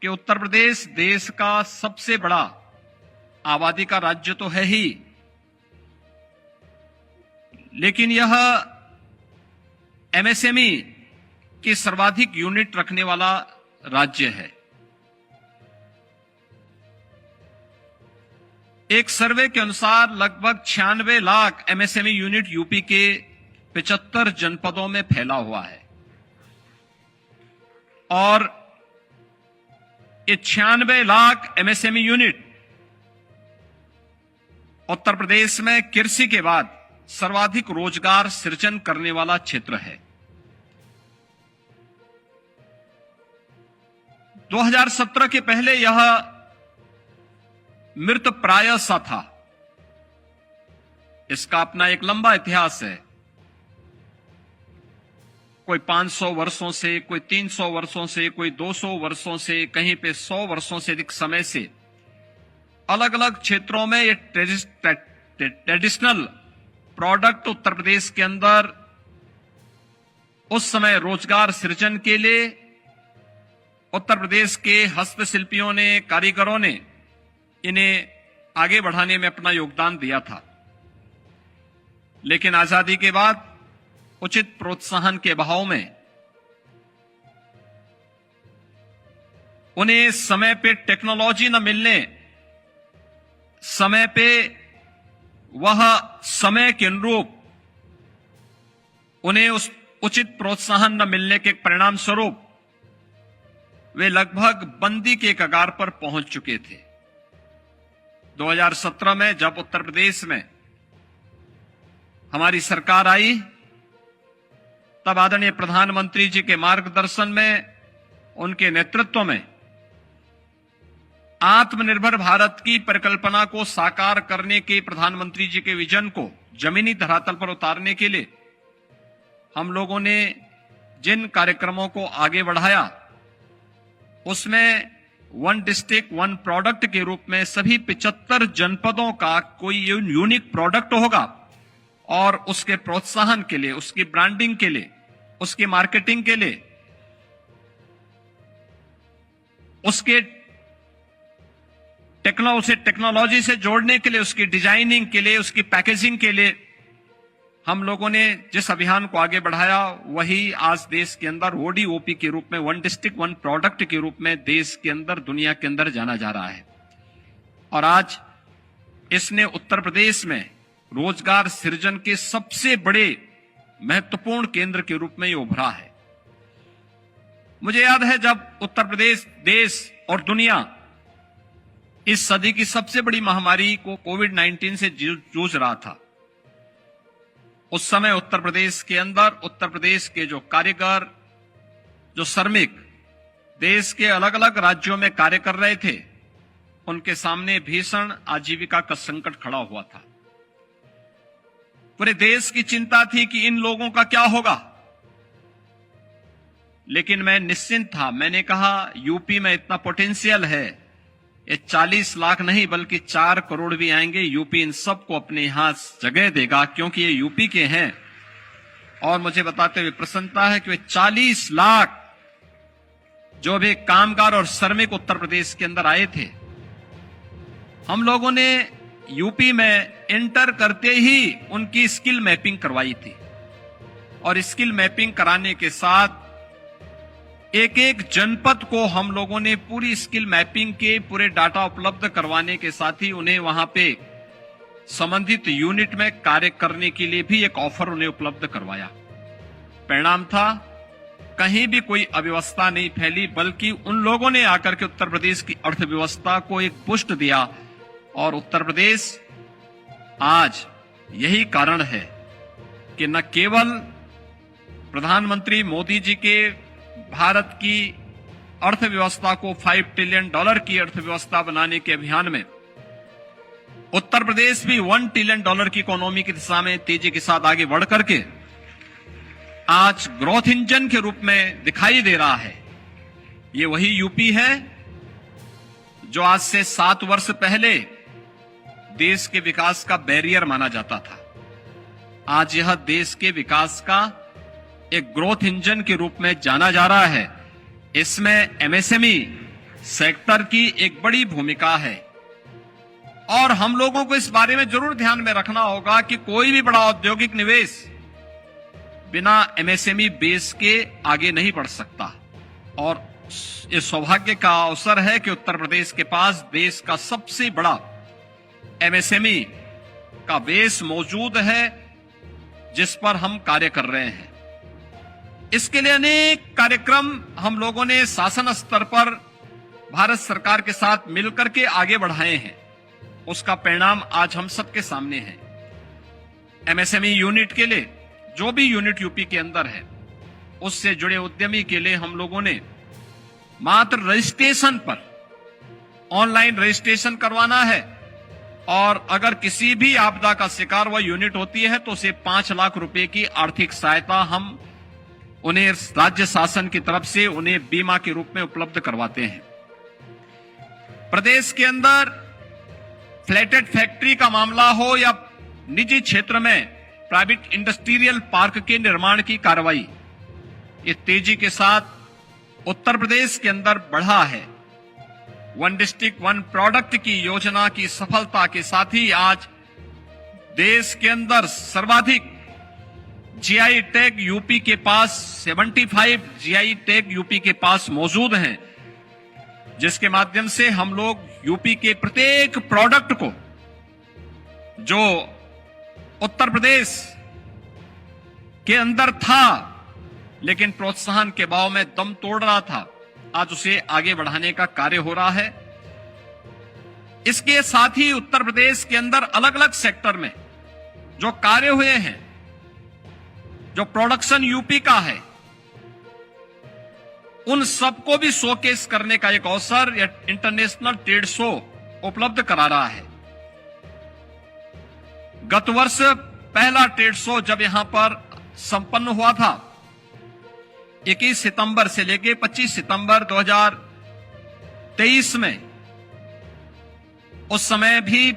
कि उत्तर प्रदेश देश का सबसे बड़ा आबादी का राज्य तो है ही, लेकिन यह एमएसएमई की सर्वाधिक यूनिट रखने वाला राज्य है। एक सर्वे के अनुसार लगभग 96 लाख एमएसएमई यूनिट यूपी के 75 जनपदों में फैला हुआ है और ये 96 लाख एमएसएमई यूनिट उत्तर प्रदेश में कृषि के बाद सर्वाधिक रोजगार सृजन करने वाला क्षेत्र है। 2017 के पहले यह मृत प्राय सा था। इसका अपना एक लंबा इतिहास है। कोई 500 वर्षों से, कोई 300 वर्षों से, कोई 200 वर्षों से, कहीं पे 100 वर्षों से अधिक समय से अलग अलग क्षेत्रों में ये ट्रेडिशनल प्रोडक्ट उत्तर प्रदेश के अंदर उस समय रोजगार सृजन के लिए उत्तर प्रदेश के हस्तशिल्पियों ने, कारीगरों ने इन्हें आगे बढ़ाने में अपना योगदान दिया था। लेकिन आजादी के बाद उचित प्रोत्साहन के अभाव में उन्हें समय पे टेक्नोलॉजी न मिलने, समय पे वह समय के अनुरूप उन्हें उस उचित प्रोत्साहन न मिलने के परिणाम स्वरूप वे लगभग बंदी के कगार पर पहुंच चुके थे। 2017 में जब उत्तर प्रदेश में हमारी सरकार आई, तब आदरणीय प्रधानमंत्री जी के मार्गदर्शन में, उनके नेतृत्व में आत्मनिर्भर भारत की परिकल्पना को साकार करने के प्रधानमंत्री जी के विजन को जमीनी धरातल पर उतारने के लिए हम लोगों ने जिन कार्यक्रमों को आगे बढ़ाया, उसमें वन डिस्ट्रिक्ट वन प्रोडक्ट के रूप में सभी 75 जनपदों का कोई यूनिक प्रोडक्ट होगा और उसके प्रोत्साहन के लिए, उसकी ब्रांडिंग के लिए, उसकी मार्केटिंग के लिए, उसके टेक्नोलॉजी से जोड़ने के लिए, उसकी डिजाइनिंग के लिए, उसकी पैकेजिंग के लिए हम लोगों ने जिस अभियान को आगे बढ़ाया, वही आज देश के अंदर ओडीओपी के रूप में, वन डिस्ट्रिक्ट वन प्रोडक्ट के रूप में देश के अंदर, दुनिया के अंदर जाना जा रहा है। और आज इसने उत्तर प्रदेश में रोजगार सृजन के सबसे बड़े महत्वपूर्ण केंद्र के रूप में ये उभरा है। मुझे याद है जब उत्तर प्रदेश देश और दुनिया इस सदी की सबसे बड़ी महामारी को कोविड-19 से जूझ रहा था, उस समय उत्तर प्रदेश के अंदर, उत्तर प्रदेश के जो कारीगर, जो श्रमिक देश के अलग अलग राज्यों में कार्य कर रहे थे, उनके सामने भीषण आजीविका का संकट खड़ा हुआ था। पूरे देश की चिंता थी कि इन लोगों का क्या होगा। लेकिन मैं निश्चिंत था। मैंने कहा यूपी में इतना पोटेंशियल है, ये 40 लाख नहीं बल्कि 4 करोड़ भी आएंगे, यूपी इन सबको अपने यहां जगह देगा, क्योंकि ये यूपी के हैं। और मुझे बताते हुए प्रसन्नता है कि वे 40 लाख जो भी कामगार और श्रमिक उत्तर प्रदेश के अंदर आए थे, हम लोगों ने यूपी में एंटर करते ही उनकी स्किल मैपिंग करवाई थी। और स्किल मैपिंग कराने के साथ एक एक जनपद को हम लोगों ने पूरी स्किल मैपिंग के पूरे डाटा उपलब्ध करवाने के साथ ही उन्हें वहां पे संबंधित यूनिट में कार्य करने के लिए भी एक ऑफर उन्हें उपलब्ध करवाया। परिणाम था, कहीं भी कोई अव्यवस्था नहीं फैली, बल्कि उन लोगों ने आकर के उत्तर प्रदेश की अर्थव्यवस्था को एक पुष्ट दिया। और उत्तर प्रदेश आज यही कारण है कि न केवल प्रधानमंत्री मोदी जी के भारत की अर्थव्यवस्था को $5 ट्रिलियन की अर्थव्यवस्था बनाने के अभियान में उत्तर प्रदेश भी $1 ट्रिलियन की इकोनॉमी की दिशा में तेजी के साथ आगे बढ़ करके आज ग्रोथ इंजन के रूप में दिखाई दे रहा है। ये वही यूपी है जो आज से 7 वर्ष पहले देश के विकास का बैरियर माना जाता था। आज यह देश के विकास का एक ग्रोथ इंजन के रूप में जाना जा रहा है। इसमें एमएसएमई सेक्टर की एक बड़ी भूमिका है और हम लोगों को इस बारे में जरूर ध्यान में रखना होगा कि कोई भी बड़ा औद्योगिक निवेश बिना एमएसएमई बेस के आगे नहीं बढ़ सकता। और ये सौभाग्य का अवसर है कि उत्तर प्रदेश के पास देश का सबसे बड़ा एमएसएमई का बेस मौजूद है जिस पर हम कार्य कर रहे हैं। इसके लिए अनेक कार्यक्रम हम लोगों ने शासन स्तर पर भारत सरकार के साथ मिलकर के आगे बढ़ाए हैं। उसका परिणाम आज हम सबके सामने है। एमएसएमई यूनिट के लिए जो भी यूनिट यूपी के अंदर है उससे जुड़े उद्यमी के लिए हम लोगों ने मात्र रजिस्ट्रेशन पर ऑनलाइन रजिस्ट्रेशन करवाना है और अगर किसी भी आपदा का शिकार वह यूनिट होती है तो उसे 5 लाख रुपए की आर्थिक सहायता हम उन्हें राज्य शासन की तरफ से उन्हें बीमा के रूप में उपलब्ध करवाते हैं। प्रदेश के अंदर फ्लैटेड फैक्ट्री का मामला हो या निजी क्षेत्र में प्राइवेट इंडस्ट्रियल पार्क के निर्माण की कार्रवाई, ये तेजी के साथ उत्तर प्रदेश के अंदर बढ़ा है। वन डिस्ट्रिक्ट वन प्रोडक्ट की योजना की सफलता के साथ ही आज देश के अंदर सर्वाधिक जीआई टैग यूपी के पास 75 जीआई टैग यूपी के पास मौजूद हैं, जिसके माध्यम से हम लोग यूपी के प्रत्येक प्रोडक्ट को जो उत्तर प्रदेश के अंदर था लेकिन प्रोत्साहन के भाव में दम तोड़ रहा था, आज उसे आगे बढ़ाने का कार्य हो रहा है। इसके साथ ही उत्तर प्रदेश के अंदर अलग अलग सेक्टर में जो कार्य हुए हैं, जो प्रोडक्शन यूपी का है, उन सबको भी शोकेस करने का एक अवसर या इंटरनेशनल ट्रेड शो उपलब्ध करा रहा है। गत वर्ष पहला ट्रेड शो जब यहां पर संपन्न हुआ था 21 सितंबर से लेकर 25 सितंबर 2023 में, उस समय भी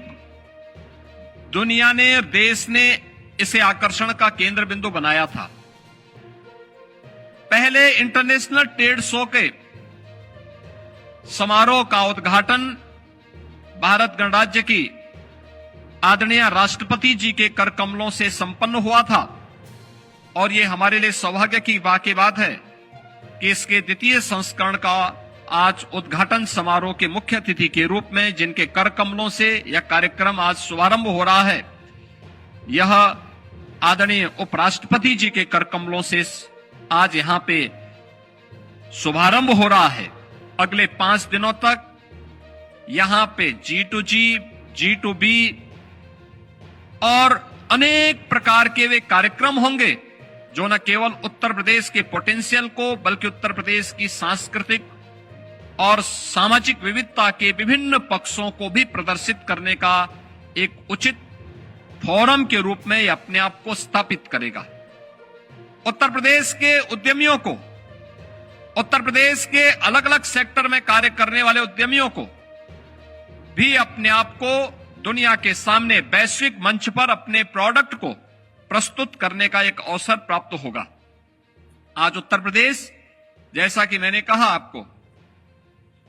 दुनिया ने, देश ने इसे आकर्षण का केंद्र बिंदु बनाया था। पहले इंटरनेशनल ट्रेड शो के समारोह का उद्घाटन भारत गणराज्य की आदरणीय राष्ट्रपति जी के कर कमलों से संपन्न हुआ था और ये हमारे लिए सौभाग्य की बात है कि इसके द्वितीय संस्करण का आज उद्घाटन समारोह के मुख्य अतिथि के रूप में जिनके कर कमलों से यह कार्यक्रम आज शुभारंभ हो रहा है, यह आदरणीय उपराष्ट्रपति जी के कर कमलों से आज यहां पे शुभारंभ हो रहा है। अगले 5 दिनों तक यहां पे G2G, G2B और अनेक प्रकार के वे कार्यक्रम होंगे जो न केवल उत्तर प्रदेश के पोटेंशियल को बल्कि उत्तर प्रदेश की सांस्कृतिक और सामाजिक विविधता के विभिन्न पक्षों को भी प्रदर्शित करने का एक उचित फोरम के रूप में अपने आप को स्थापित करेगा। उत्तर प्रदेश के उद्यमियों को, उत्तर प्रदेश के अलग अलग सेक्टर में कार्य करने वाले उद्यमियों को भी अपने आप को दुनिया के सामने वैश्विक मंच पर अपने प्रोडक्ट को प्रस्तुत करने का एक अवसर प्राप्त होगा। आज उत्तर प्रदेश, जैसा कि मैंने कहा आपको,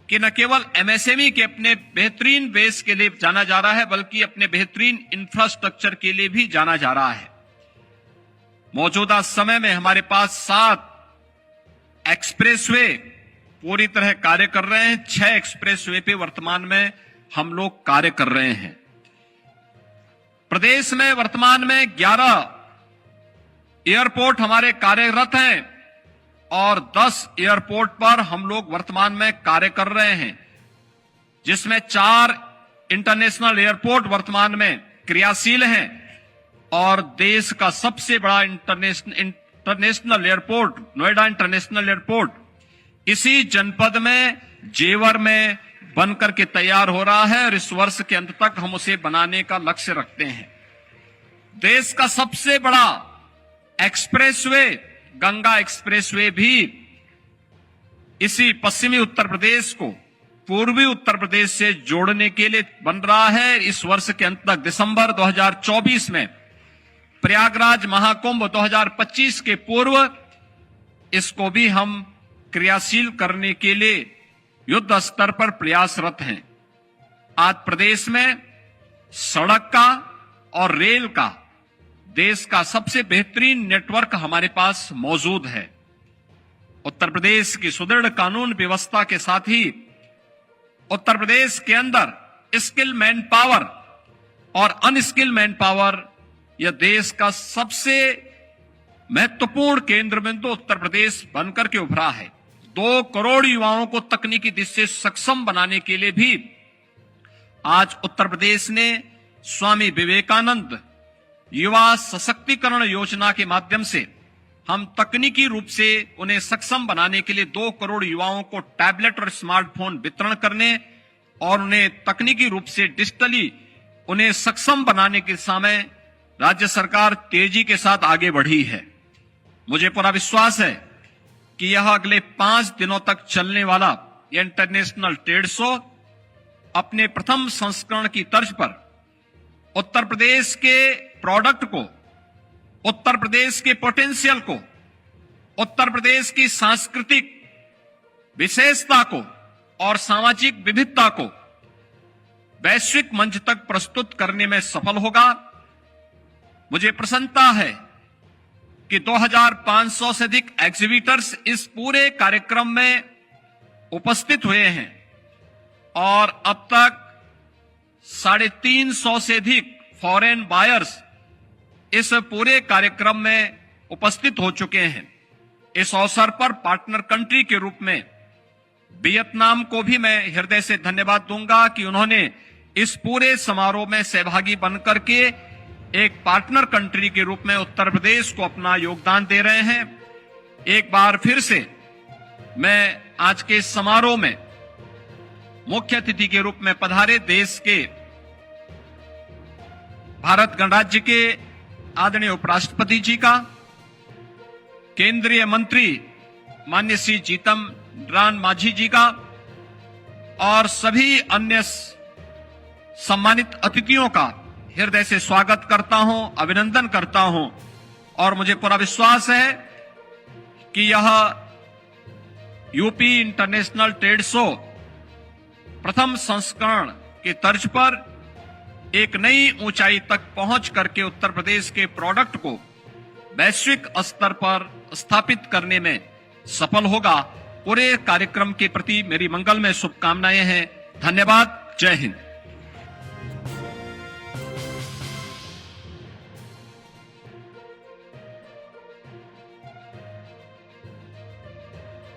कि न केवल एमएसएमई के अपने बेहतरीन बेस के लिए जाना जा रहा है बल्कि अपने बेहतरीन इंफ्रास्ट्रक्चर के लिए भी जाना जा रहा है। मौजूदा समय में हमारे पास 7 एक्सप्रेसवे पूरी तरह कार्य कर रहे हैं। 6 एक्सप्रेसवे पे वर्तमान में हम लोग कार्य कर रहे हैं। प्रदेश में वर्तमान में 11 एयरपोर्ट हमारे कार्यरत हैं और 10 एयरपोर्ट पर हम लोग वर्तमान में कार्य कर रहे हैं, जिसमें 4 इंटरनेशनल एयरपोर्ट वर्तमान में क्रियाशील हैं और देश का सबसे बड़ा international airport, Noida international airport, इसी जनपद में, जेवर में बनकर के तैयार हो रहा है और इस वर्ष के अंत तक हम उसे बनाने का लक्ष्य रखते हैं। देश का सबसे बड़ा एक्सप्रेसवे, गंगा एक्सप्रेसवे भी इसी पश्चिमी उत्तर प्रदेश को पूर्वी उत्तर प्रदेश से जोड़ने के लिए बन रहा है। इस वर्ष के अंत तक दिसंबर 2024 में प्रयागराज महाकुंभ 2025 के पूर्व इसको भी हम क्रियाशील करने के लिए युद्ध स्तर पर प्रयासरत हैं। आज प्रदेश में सड़क का और रेल का देश का सबसे बेहतरीन नेटवर्क हमारे पास मौजूद है। उत्तर प्रदेश की सुदृढ़ कानून व्यवस्था के साथ ही उत्तर प्रदेश के अंदर स्किल मैन पावर और अनस्किल मैन पावर यह देश का सबसे महत्वपूर्ण केंद्र बिंदु उत्तर प्रदेश बनकर के उभरा है। 2 करोड़ युवाओं को तकनीकी दृष्टि से सक्षम बनाने के लिए भी आज उत्तर प्रदेश ने स्वामी विवेकानंद युवा सशक्तिकरण योजना के माध्यम से हम तकनीकी रूप से उन्हें सक्षम बनाने के लिए 2 करोड़ युवाओं को टैबलेट और स्मार्टफोन वितरण करने और उन्हें तकनीकी रूप से डिजिटली उन्हें सक्षम बनाने के समय राज्य सरकार तेजी के साथ आगे बढ़ी है। मुझे पूरा विश्वास है कि यह अगले 5 दिनों तक चलने वाला इंटरनेशनल ट्रेड शो अपने प्रथम संस्करण की तर्ज पर उत्तर प्रदेश के प्रोडक्ट को, उत्तर प्रदेश के पोटेंशियल को, उत्तर प्रदेश की सांस्कृतिक विशेषता को और सामाजिक विविधता को वैश्विक मंच तक प्रस्तुत करने में सफल होगा। मुझे प्रसन्नता है कि 2500 से अधिक एग्जीबिटर्स इस पूरे कार्यक्रम में उपस्थित हुए हैं और अब तक 350 से अधिक फॉरेन बायर्स इस पूरे कार्यक्रम में उपस्थित हो चुके हैं। इस अवसर पर पार्टनर कंट्री के रूप में वियतनाम को भी मैं हृदय से धन्यवाद दूंगा कि उन्होंने इस पूरे समारोह में सहभागी बनकर के एक पार्टनर कंट्री के रूप में उत्तर प्रदेश को अपना योगदान दे रहे हैं। एक बार फिर से मैं आज के इस समारोह में मुख्य अतिथि के रूप में पधारे देश के भारत गणराज्य के आदरणीय उपराष्ट्रपति जी का, केंद्रीय मंत्री माननीय श्री जीतन राम मांझी जी का और सभी अन्य सम्मानित अतिथियों का हृदय से स्वागत करता हूं, अभिनंदन करता हूं और मुझे पूरा विश्वास है कि यह यूपी इंटरनेशनल ट्रेड शो प्रथम संस्करण के तर्ज पर एक नई ऊंचाई तक पहुंच करके उत्तर प्रदेश के प्रोडक्ट को वैश्विक स्तर पर स्थापित करने में सफल होगा। पूरे कार्यक्रम के प्रति मेरी मंगलमय शुभकामनाएं हैं। धन्यवाद। जय हिंद।